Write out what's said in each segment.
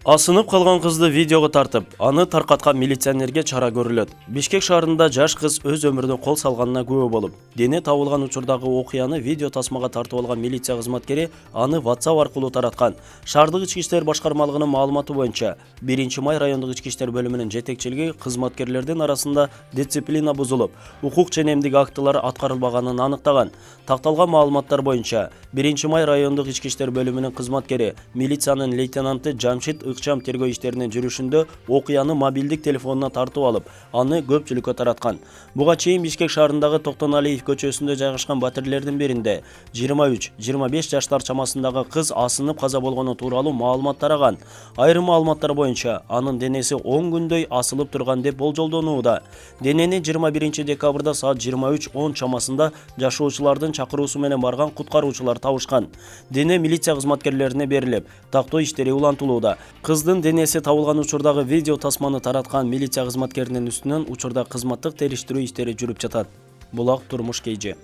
Асынып калган кызды видеого тартып, аны таркаткан милиционерге чара көрүлөт. Бишкек шаарында жаш кыз өз өмүрүнө кол салганына күбө болуп, дене табылган учурдагы окуяны видео тасмага тартып алган милиция кызматкери аны WhatsApp аркылуу тараткан. Шаардык ички иштер башкармалыгынын маалыматы боюнча, 1-май райондук ички иштер бөлүмүнүн жетекчилиги кызматкерлердин арасында дисциплина бузулуп, укук жана эмдик актылар аткарылбаганын аныктаган. Такталган маалыматтар боюнча, 1-май райондук ички иштер бөлүмүнүн кызматкери милициянын лейтенанты Жамшит ыкчам тергөө иштеринин жүрүшүндө окуяны мобилдик телефонуна тартып алып, аны көпчүлүккө тараткан. Буга чейин Бишкек шаарындагы Токтоналиев көчөсүндө жайгашкан батирлердин биринде 23-25 жаштар чамасындагы кыз асынып каза болгону тууралуу маалымат тараган. Айрым маалыматтар боюнча, анын денеси 10 күндөй асылып турган деп болжолдонууда. Денени 21 декабрда саат 23:10 чамасында жашоочулардын чакыруусу менен барган куткаруучулар табышкан. Дене милиция кызматкерлерине берилип, тактоо иштери улантылууда. Кыздын денеси табылган учурдагы видео тасманы тараткан милиция кызматкеринин үстүнөн учурда кызматтык териштирүү иштери жүрүп жатат. Булак турмуш KG.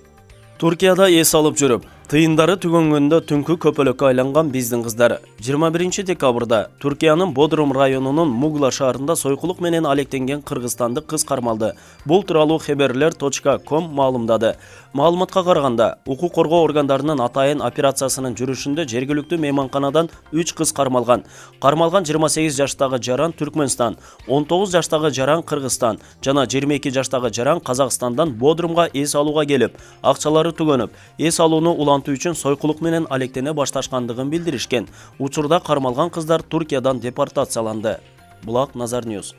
Туркияда эс алып жүрүп, тыйындары түгөнгөндө түнкү көпөлөккө айланган биздин кыздар 21 декабрда Туркиянын Бодрум районунун Мугла шаарында сойкулук менен алектенген кыргызстандык кыз кармалды. Бул тууралуу xeberler.com маалымдады. Маалыматка караганда, укук коргоо органдарынын атайын операциясынын жүрүшүндө жергиликтүү мейманканадан 3 кыз кармалган. Кармалган 28 жаштагы жаран Түркмөнстан, 19 жаштагы жаран Кыргызстан жана 22 жаштагы жаран Казакстандан Бодрумга эс алууга келип, акчалары түгөнүп, эс алууну улантуу үчүн сойкулук менен алектене башташкандыгын билдиришкен. Учурда кармалган кыздар Туркиядан депортацияланды. Булак Назар Ньюс.